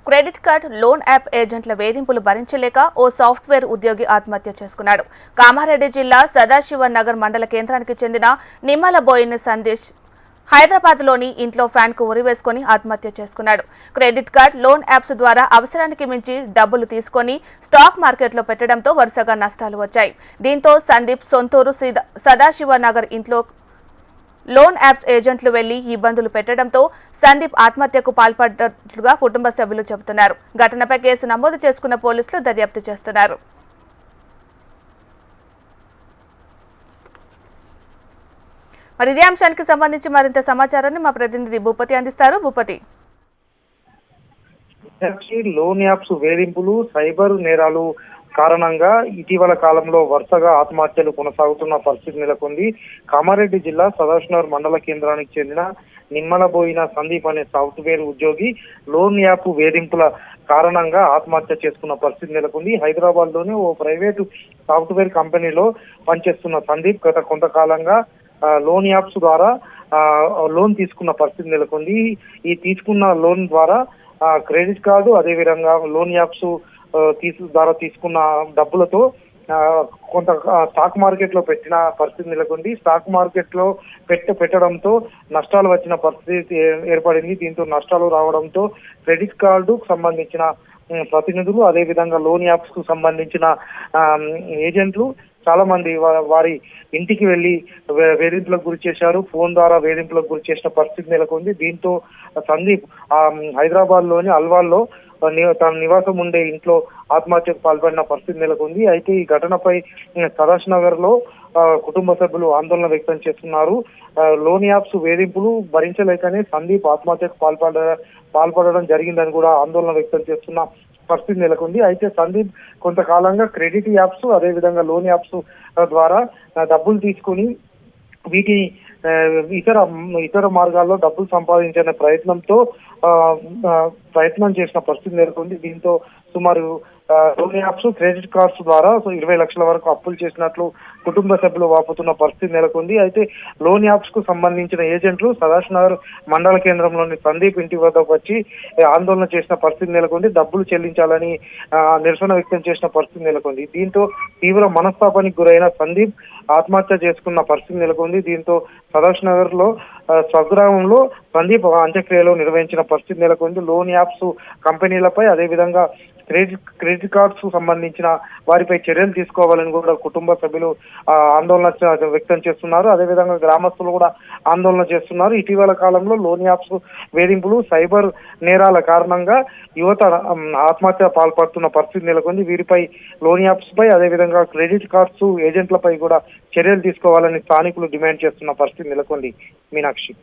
Credit card, loan app ఏజెంట్ల వేధింపులు భరించలేక ఓ సాఫ్ట్వేర్ ఉద్యోగి ఆత్మహత్య చేసుకున్నాడు. కామారెడ్డి జిల్లా సదాశివ నగర్ మండల కేంద్రానికి చెందిన నిమ్మలబోయిన సందేశ్ హైదరాబాద్లోని ఇంట్లో ఫ్యాన్కు ఉరివేసుకుని ఆత్మహత్య చేసుకున్నాడు. క్రెడిట్ కార్డ్, లోన్ యాప్స్ ద్వారా అవసరానికి మించి డబ్బులు తీసుకుని స్టాక్ మార్కెట్లో పెట్టడంతో వరుసగా నష్టాలు వచ్చాయి. దీంతో సందీప్ సొంతూరు సదాశివ నగర్ ఇంట్లో లోన్ యాప్స్ ఏజెంట్లు వెళ్లి ఇబ్బందులు పెట్టడంతో సందీప్ ఆత్మహత్యకు పాల్పడ్డట్లుగా కుటుంబ సభ్యులు చెబుతున్నారు. ఘటనపై కేసు నమోదు చేసుకున్న పోలీసులు దర్యాప్తు చేస్తున్నారు. మరి ఇదే అంశానికి సంబంధించి మరింత సమాచారాన్ని మా ప్రతినిధి భూపతి అందిస్తారు. భూపతి, లోన్ యాప్స్ వేధింపులు, సైబర్ నేరాలు కారణంగా ఇటీవల కాలంలో వరుసగా ఆత్మహత్యలు కొనసాగుతున్న పరిస్థితి నెలకొంది. కామారెడ్డి జిల్లా సదాశివనగర్ మండల కేంద్రానికి చెందిన నిమ్మలబోయిన సందీప్ అనే సాఫ్ట్వేర్ ఉద్యోగి లోన్ యాప్ వేధింపుల కారణంగా ఆత్మహత్య చేసుకున్న పరిస్థితి నెలకొంది. హైదరాబాద్ లోని ఓ ప్రైవేటు సాఫ్ట్వేర్ కంపెనీలో పనిచేస్తున్న సందీప్ గత కొంతకాలంగా లోన్ యాప్స్ ద్వారా లోన్ తీసుకున్న పరిస్థితి నెలకొంది. ఈ తీసుకున్న లోన్ ద్వారా క్రెడిట్ కార్డు, అదేవిధంగా లోన్ యాప్స్ ద్వారా తీసుకున్న డబ్బులతో కొంత స్టాక్ మార్కెట్ లో పెట్టిన పరిస్థితి నెలకొంది. స్టాక్ మార్కెట్ లో పెట్టడంతో నష్టాలు వచ్చిన పరిస్థితి ఏర్పడింది. దీంతో నష్టాలు రావడంతో క్రెడిట్ కార్డుకు సంబంధించిన ప్రతినిధులు, అదేవిధంగా లోన్ యాప్స్ కు సంబంధించిన ఏజెంట్లు చాలా మంది వారి ఇంటికి వెళ్లి వేధింపులకు గురి చేశారు. ఫోన్ ద్వారా వేధింపులకు గురి చేసిన పరిస్థితి నెలకొంది. దీంతో సందీప్ హైదరాబాద్ లోని అల్వాల్లో తన నివాసం ఉండే ఇంట్లో ఆత్మహత్యకు పాల్పడిన పరిస్థితి నెలకొంది. అయితే ఈ ఘటనపై సదాశివ నగర్ లో కుటుంబ సభ్యులు ఆందోళన వ్యక్తం చేస్తున్నారు. లోన్ యాప్స్ వేధింపులు భరించలేకనే సందీప్ ఆత్మహత్యకు పాల్పడడం జరిగిందని కూడా ఆందోళన వ్యక్తం చేస్తున్న పరిస్థితి నెలకొంది. అయితే సందీప్ కొంతకాలంగా క్రెడిట్ యాప్స్, అదేవిధంగా లోన్ యాప్స్ ద్వారా డబ్బులు తీసుకుని వీటిని ఇతర మార్గాల్లో డబ్బులు సంపాదించే ప్రయత్నం చేసిన పరిస్థితి నెలకొంది. దీంతో సుమారు లోన్ యాప్స్, క్రెడిట్ కార్డ్స్ ద్వారా 20 లక్షల వరకు అప్పులు చేసినట్లు కుటుంబ సభ్యులు వాపుతున్న పరిస్థితి నెలకొంది. అయితే లోన్ యాప్స్ కు సంబంధించిన ఏజెంట్లు సదాశివనగర్ మండల కేంద్రంలోని సందీప్ ఇంటి వద్దకు వచ్చి ఆందోళన చేసిన పరిస్థితి నెలకొంది. డబ్బులు చెల్లించాలని నిరసన వ్యక్తం చేసిన పరిస్థితి నెలకొంది. దీంతో తీవ్ర మనస్తాపానికి గురైన సందీప్ ఆత్మహత్య చేసుకున్న పరిస్థితి నెలకొంది. దీంతో సదాశివనగర్ లో స్వగ్రామంలో సందీప్ అంత్యక్రియలు నిర్వహించిన పరిస్థితి నెలకొంది. లోన్ యాప్స్ కంపెనీలపై, అదేవిధంగా క్రెడిట్ కార్డ్స్ సంబంధించిన వారిపై చర్యలు తీసుకోవాలని కూడా కుటుంబ సభ్యులు ఆందోళన వ్యక్తం చేస్తున్నారు. అదేవిధంగా గ్రామస్తులు కూడా ఆందోళన చేస్తున్నారు. ఇటీవల కాలంలో లోన్ యాప్స్ వేధింపులు, సైబర్ నేరాల కారణంగా యువత ఆత్మహత్య పాల్పడుతున్న పరిస్థితి నెలకొంది. వీరిపై లోన్ యాప్స్ పై, అదేవిధంగా క్రెడిట్ కార్డ్స్ ఏజెంట్లపై కూడా చర్యలు తీసుకోవాలని స్థానికులు డిమాండ్ చేస్తున్న పరిస్థితి నెలకొంది. మీనాక్షి.